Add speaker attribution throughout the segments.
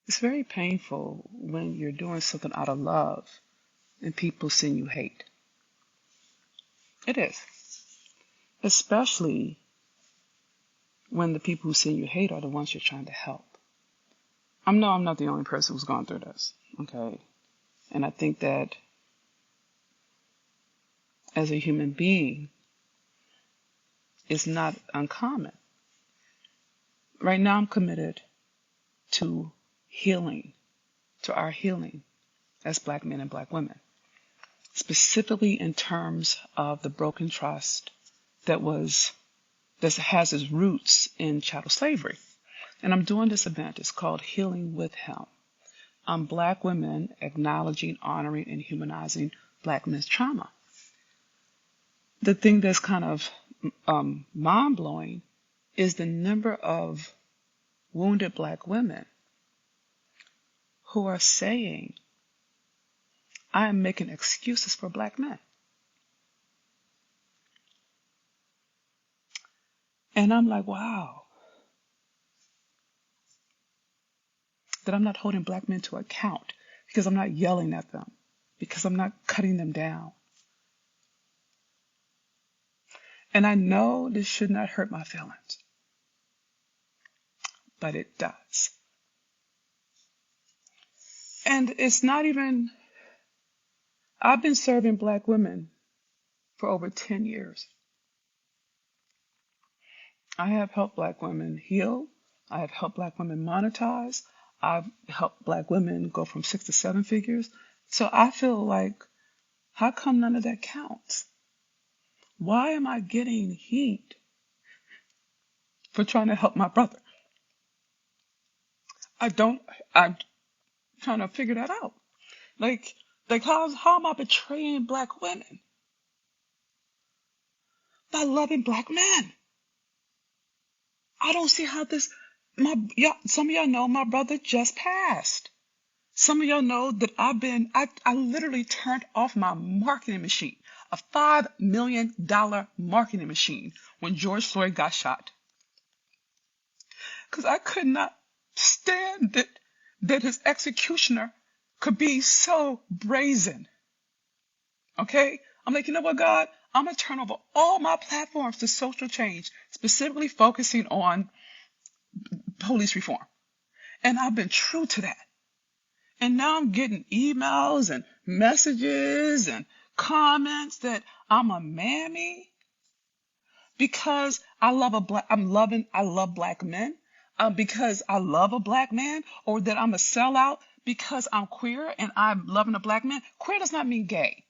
Speaker 1: It's very painful when you're doing something out of love and people send you hate. It is. Especially when the people who send you hate are the ones you're trying to help. I'm not the only person who's gone through this. Okay. And I think that as a human being, it's not uncommon. Right now, I'm committed to healing, to our healing as Black men and Black women, specifically in terms of the broken trust that has its roots in chattel slavery. And I'm doing this event. It's called Healing with Him. Black women acknowledging, honoring, and humanizing Black men's trauma. The thing that's kind of mind-blowing is the number of wounded Black women who are saying, I am making excuses for Black men. And I'm like, wow, that I'm not holding Black men to account because I'm not yelling at them, because I'm not cutting them down. And I know this should not hurt my feelings, but it does. And it's not even, I've been serving Black women for over 10 years. I have helped Black women heal. I have helped Black women monetize. I've helped Black women go from 6 to 7 figures. So I feel like, how come none of that counts? Why am I getting heat for trying to help my brother? I'm trying to figure that out. Like how am I betraying Black women? By loving Black men. I don't see how some of y'all know my brother just passed. Some of y'all know that I literally turned off my marketing machine, a $5 million marketing machine when George Floyd got shot. Because I could not stand that his executioner could be so brazen. Okay? I'm like, you know what, God? I'm going to turn over all my platforms to social change, specifically focusing on police reform. And I've been true to that. And now I'm getting emails and messages and comments that I'm a mammy because I love Black men, because I love a Black man, or that I'm a sellout because I'm queer and I'm loving a Black man. Queer does not mean gay.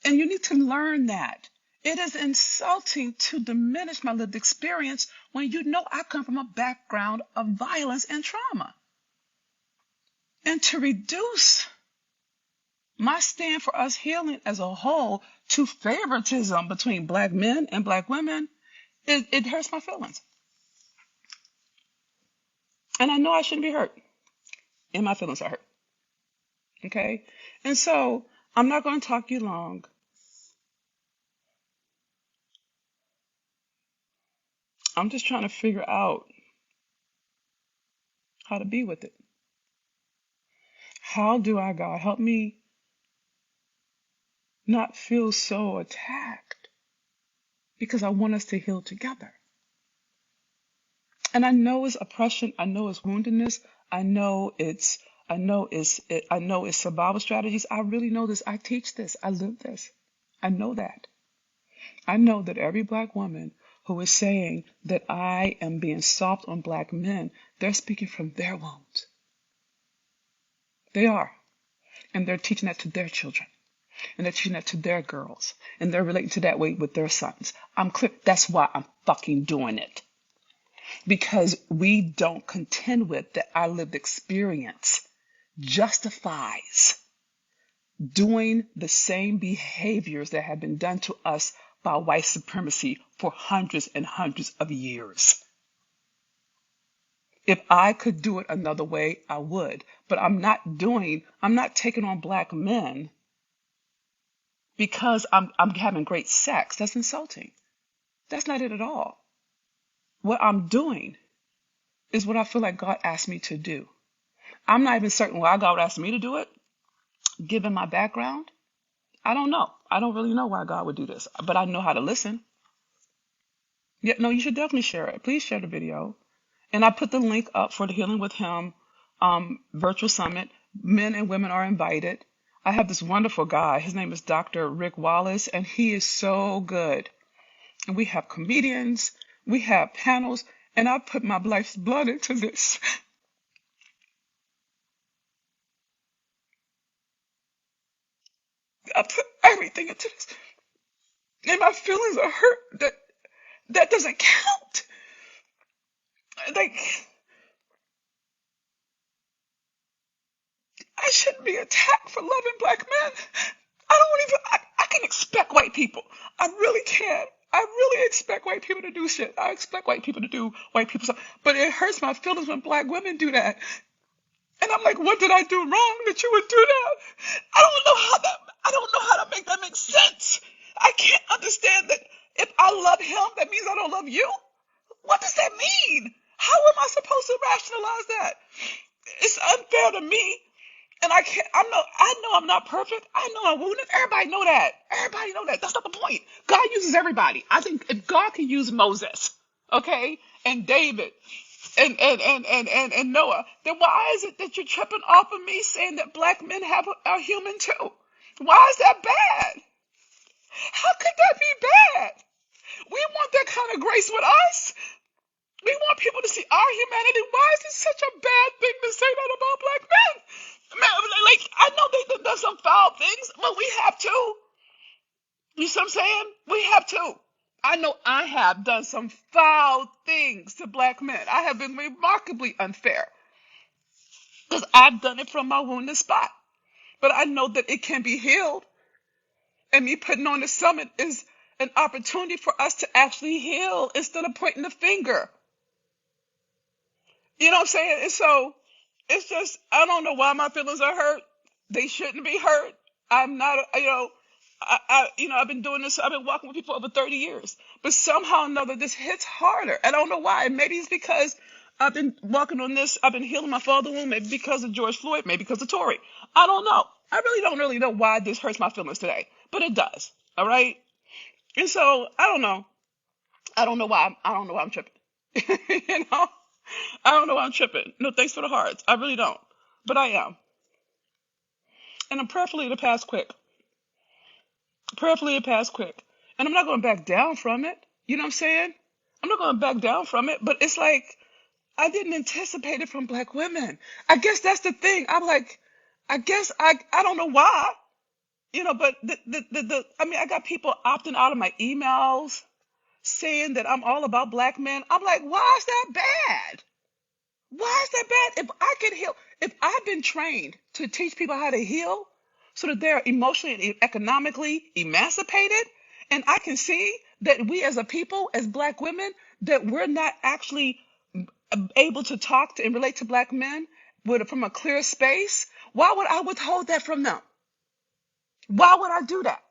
Speaker 1: And you need to learn that. It is insulting to diminish my lived experience when you know I come from a background of violence and trauma. And to reduce my stand for us healing as a whole to favoritism between Black men and Black women, it hurts my feelings. And I know I shouldn't be hurt. And my feelings are hurt. Okay? And so I'm not going to talk you long. I'm just trying to figure out how to be with it. How do I, God, help me not feel so attacked? Because I want us to heal together. And I know it's oppression. I know it's woundedness. I know it's survival strategies. I really know this. I teach this. I live this. I know that. I know that every Black woman who is saying that I am being soft on Black men, they're speaking from their wounds. They are. And they're teaching that to their children. And they're teaching that to their girls. And they're relating to that way with their sons. I'm clear. That's why I'm fucking doing it. Because we don't contend with that our lived experience justifies doing the same behaviors that have been done to us by white supremacy for hundreds and hundreds of years. If I could do it another way, I would. But I'm not taking on Black men because I'm having great sex. That's insulting. That's not it at all. What I'm doing is what I feel like God asked me to do. I'm not even certain why God would ask me to do it, given my background. I don't know. I don't really know why God would do this, but I know how to listen. Yeah, no, you should definitely share it. Please share the video. And I put the link up for the Healing with Him virtual summit. Men and women are invited. I have this wonderful guy. His name is Dr. Rick Wallace, and he is so good. And we have comedians, we have panels, and I put my life's blood into this. I put everything into this. And my feelings are hurt that doesn't count. Like, I shouldn't be attacked for loving black men. I can expect white people. I really can. I really expect white people to do shit. I expect white people to do white people stuff. But it hurts my feelings when black women do that. And I'm like, what did I do wrong that you would do that? I don't know how to make that make sense. I can't understand that if I love him, that means I don't love you. What does that mean? How am I supposed to rationalize that? It's unfair to me. And I know I'm not perfect. I know I'm wounded. Everybody know that. Everybody know that. That's not the point. God uses everybody. I think if God can use Moses, okay, and David, and Noah, then why is it that you're tripping off of me saying that black men are human too? Why is that bad? How could that be bad? We want that kind of grace with us. We want people to see our humanity. Why is it such a bad thing to say that about black men? Man, like, I know they've done some foul things, but we have too. You see what I'm saying? We have too. I know I have done some foul things to black men. I have been remarkably unfair because I've done it from my wounded spot. But I know that it can be healed. And me putting on the summit is an opportunity for us to actually heal instead of pointing the finger. You know what I'm saying? And so it's just, I don't know why my feelings are hurt. They shouldn't be hurt. I'm not, I've been doing this. I've been walking with people over 30 years, but somehow or another, this hits harder. I don't know why. Maybe it's because I've been walking on this. I've been healing my father wound. Maybe because of George Floyd. Maybe because of Tory. I don't know. I really don't know why this hurts my feelings today, but it does. All right. And so I don't know. I don't know why. I don't know why I'm tripping. you know. I don't know why I'm tripping. No, thanks for the hearts. I really don't. But I am. And I'm prayerfully to pass quick. Prayerfully to pass quick. And I'm not going to back down from it. You know what I'm saying? I'm not going to back down from it. But it's like, I didn't anticipate it from black women. I guess that's the thing. I'm like, I don't know why. You know, but I got people opting out of my emails saying that I'm all about black men. I'm like, why is that bad? Why is that bad? If I can heal, if I've been trained to teach people how to heal so that they're emotionally and economically emancipated, and I can see that we as a people, as black women, that we're not actually able to talk to and relate to black men from a clear space, why would I withhold that from them? Why would I do that?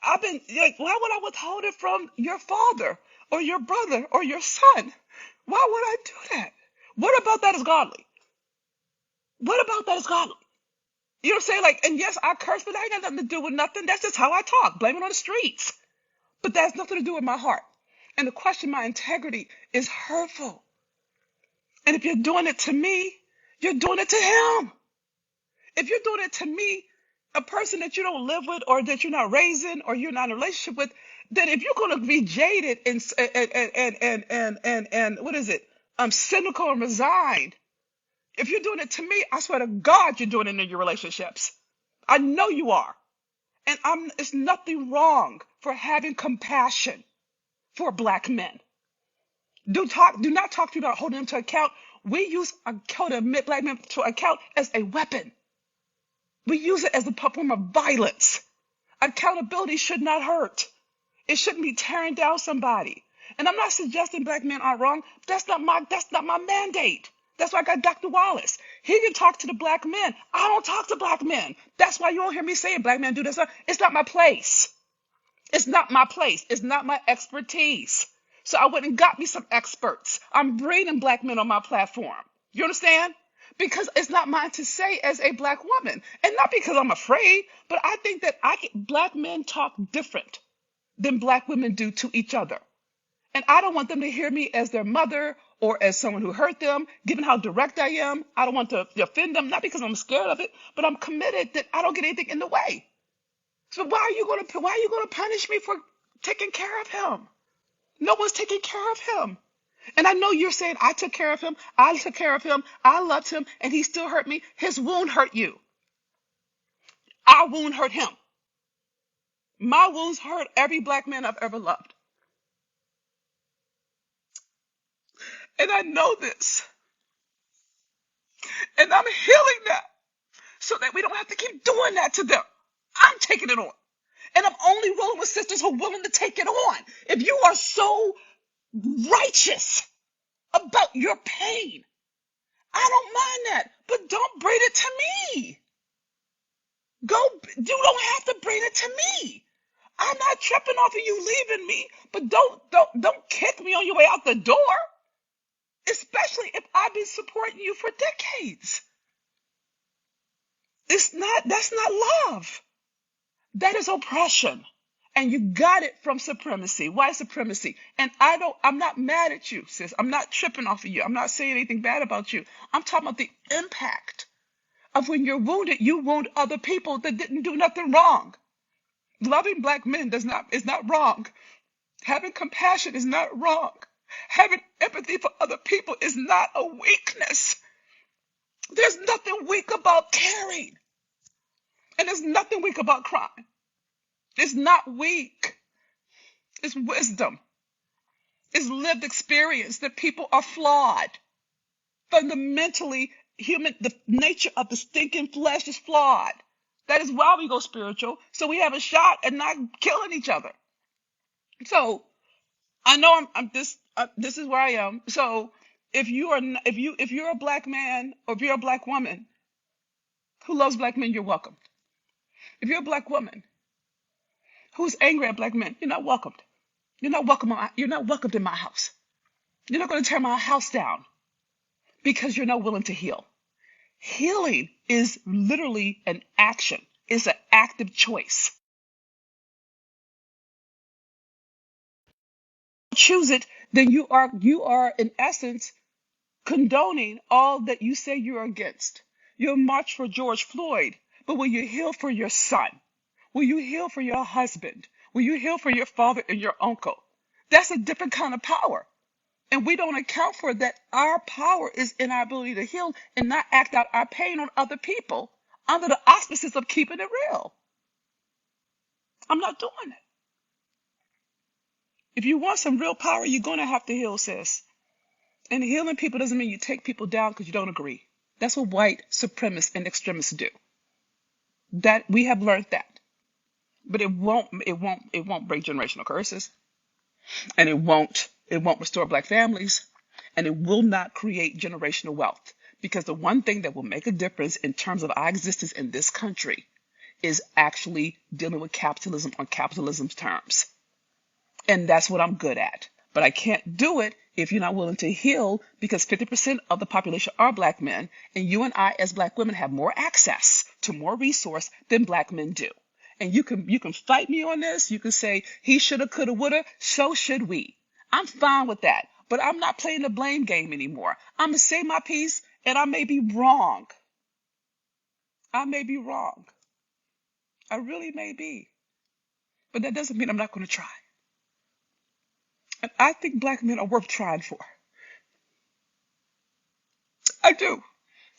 Speaker 1: I've been like, why would I withhold it from your father or your brother or your son? Why would I do that? What about that is godly? What about that is godly? You know what I'm saying? Like, and yes, I curse, but that ain't got nothing to do with nothing. That's just how I talk. Blame it on the streets. But that has nothing to do with my heart. And to question my integrity is hurtful. And if you're doing it to me, you're doing it to him. If you're doing it to me, a person that you don't live with or that you're not raising or you're not in a relationship with, then if you're going to be jaded and what is it? Cynical and resigned. If you're doing it to me, I swear to God, you're doing it in your relationships. I know you are. And it's nothing wrong for having compassion for black men. Do not talk to me about holding them to account. We use holding black men to account as a weapon. We use it as a form of violence. Accountability should not hurt. It shouldn't be tearing down somebody. And I'm not suggesting black men are wrong. That's not my mandate. That's why I got Dr. Wallace. He can talk to the black men. I don't talk to black men. That's why you don't hear me saying black men do this. It's not my place. It's not my place. It's not my expertise. So I went and got me some experts. I'm bringing black men on my platform. You understand? because it's not mine to say as a black woman. And not because I'm afraid, but I think that black men talk different than black women do to each other. And I don't want them to hear me as their mother or as someone who hurt them, given how direct I am. I don't want to offend them, not because I'm scared of it, but I'm committed that I don't get anything in the way. So why are you going to punish me for taking care of him? No one's taking care of him. And I know you're saying I took care of him, I took care of him, I loved him, and he still hurt me. His wound hurt you. Our wound hurt him. My wounds hurt every black man I've ever loved. And I know this. And I'm healing that so that we don't have to keep doing that to them. I'm taking it on. And I'm only rolling with sisters who are willing to take it on. If you are so righteous about your pain, I don't mind that. But don't bring it to me. You don't have to bring it to me. I'm not tripping off of you leaving me, but don't kick me on your way out the door. Especially if I've been supporting you for decades. That's not love. That is oppression. And you got it from supremacy. Why supremacy? And I'm not mad at you, sis. I'm not tripping off of you. I'm not saying anything bad about you. I'm talking about the impact of when you're wounded, you wound other people that didn't do nothing wrong. Loving black men is not wrong. Having compassion is not wrong. Having empathy for other people is not a weakness. There's nothing weak about caring. And there's nothing weak about crying. It's not weak. It's wisdom. It's lived experience that people are flawed. Fundamentally, the nature of the stinking flesh is flawed. That is why we go spiritual. So we have a shot at not killing each other. So I know this is where I am. So if you're a black man or if you're a black woman who loves black men, you're welcomed. If you're a black woman who's angry at black men, you're not welcomed. You're not welcomed in my house. You're not going to tear my house down because you're not willing to heal. Healing is literally an action. It's an active choice. Choose it, then you are in essence condoning all that you say you're against. You'll march for George Floyd, but will you heal for your son? Will you heal for your husband? Will you heal for your father and your uncle? That's a different kind of power. And we don't account for that. Our power is in our ability to heal and not act out our pain on other people under the auspices of keeping it real. I'm not doing it. If you want some real power, you're going to have to heal, sis. And healing people doesn't mean you take people down because you don't agree. That's what white supremacists and extremists do. That we have learned that. But it won't break generational curses. And it won't restore black families. And it will not create generational wealth. Because the one thing that will make a difference in terms of our existence in this country is actually dealing with capitalism on capitalism's terms. And that's what I'm good at. But I can't do it if you're not willing to heal, because 50% of the population are black men, and you and I as black women have more access to more resource than black men do. And you can fight me on this. You can say he shoulda, coulda, woulda. So should we. I'm fine with that. But I'm not playing the blame game anymore. I'm going to say my piece, and I may be wrong. I may be wrong. I really may be. But that doesn't mean I'm not going to try. And I think black men are worth trying for. I do.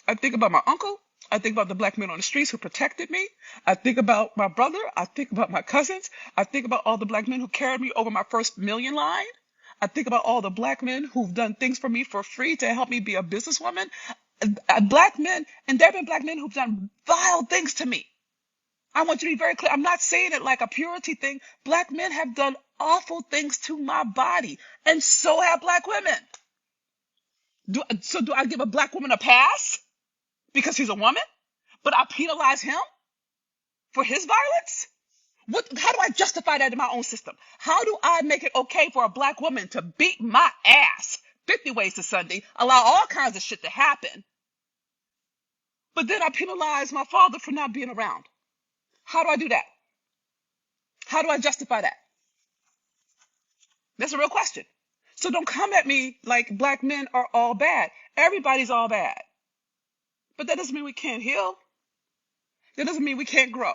Speaker 1: I think about my uncle. I think about the black men on the streets who protected me. I think about my brother. I think about my cousins. I think about all the black men who carried me over my first million line. I think about all the black men who've done things for me for free to help me be a businesswoman. Black men, and there have been black men who've done vile things to me. I want you to be very clear. I'm not saying it like a purity thing. Black men have done awful things to my body, and so have black women. Do I give a black woman a pass because he's a woman, but I penalize him for his violence? How do I justify that in my own system? How do I make it okay for a black woman to beat my ass 50 ways to Sunday, allow all kinds of shit to happen, But then I penalize my father for not being around. How do I do that? How do I justify that? That's a real question. So don't come at me like black men are all bad. Everybody's all bad. But that doesn't mean we can't heal. That doesn't mean we can't grow.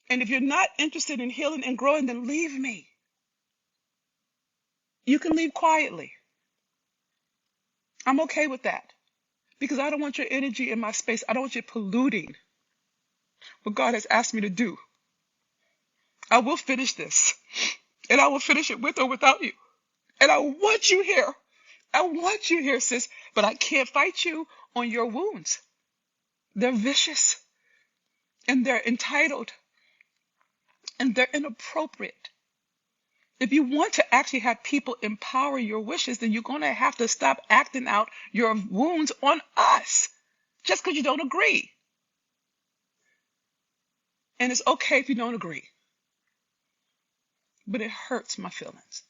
Speaker 1: And if you're not interested in healing and growing, then leave me. You can leave quietly. I'm okay with that. Because I don't want your energy in my space. I don't want you polluting what God has asked me to do. I will finish this. And I will finish it with or without you. And I want you here. I want you here, sis. But I can't fight you on your wounds. They're vicious. And they're entitled. And they're inappropriate. If you want to actually have people empower your wishes, then you're going to have to stop acting out your wounds on us. Just because you don't agree. And it's okay if you don't agree. But it hurts my feelings.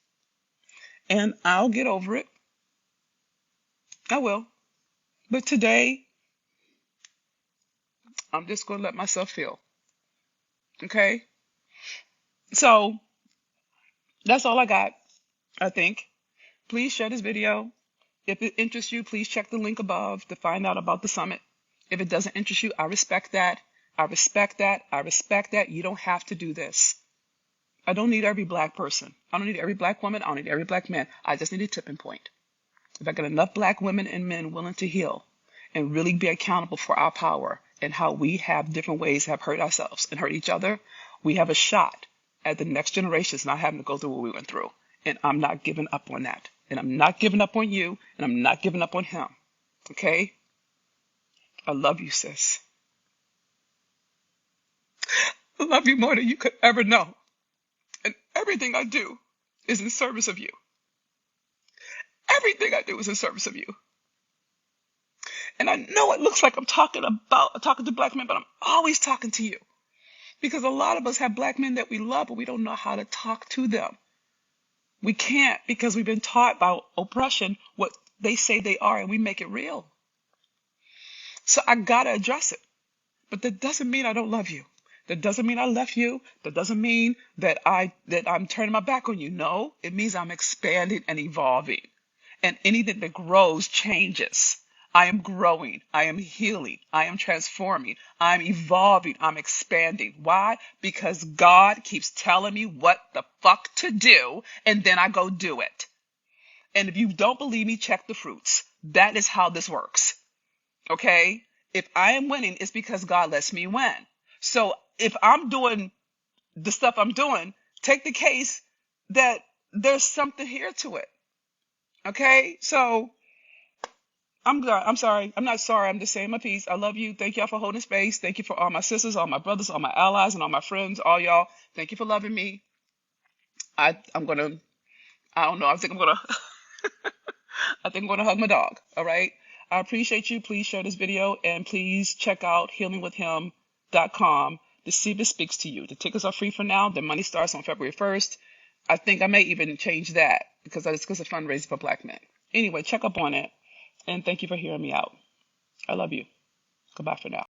Speaker 1: And I'll get over it. I will. But today, I'm just going to let myself feel. Okay? So, that's all I got, I think. Please share this video. If it interests you, please check the link above to find out about the summit. If it doesn't interest you, I respect that. I respect that. I respect that. You don't have to do this. I don't need every black person. I don't need every black woman. I don't need every black man. I just need a tipping point. If I get enough black women and men willing to heal and really be accountable for our power and how we have different ways have hurt ourselves and hurt each other, we have a shot at the next generations not having to go through what we went through. And I'm not giving up on that. And I'm not giving up on you. And I'm not giving up on him. Okay? I love you, sis. I love you more than you could ever know. And everything I do is in service of you. Everything I do is in service of you. And I know it looks like I'm talking to black men, but I'm always talking to you. Because a lot of us have black men that we love, but we don't know how to talk to them. We can't because we've been taught by oppression what they say they are, and we make it real. So I gotta address it. But that doesn't mean I don't love you. That doesn't mean I left you. That doesn't mean that I'm turning my back on you. No, it means I'm expanding and evolving. And anything that grows changes. I am growing. I am healing. I am transforming. I'm evolving. I'm expanding. Why? Because God keeps telling me what the fuck to do, and then I go do it. And if you don't believe me, check the fruits. That is how this works. Okay? If I am winning, it's because God lets me win. So if I'm doing the stuff I'm doing, take the case that there's something here to it. Okay? So I'm sorry. I'm not sorry. I'm just saying my piece. I love you. Thank y'all for holding space. Thank you for all my sisters, all my brothers, all my allies, and all my friends, all y'all. Thank you for loving me. I think I'm gonna I think I'm gonna hug my dog. All right. I appreciate you. Please share this video and please check out healingwithhim.com to see if it speaks to you. The tickets are free for now. The money starts on February 1st. I think I may even change that because it's a fundraiser for black men. Anyway, check up on it. And thank you for hearing me out. I love you. Goodbye for now.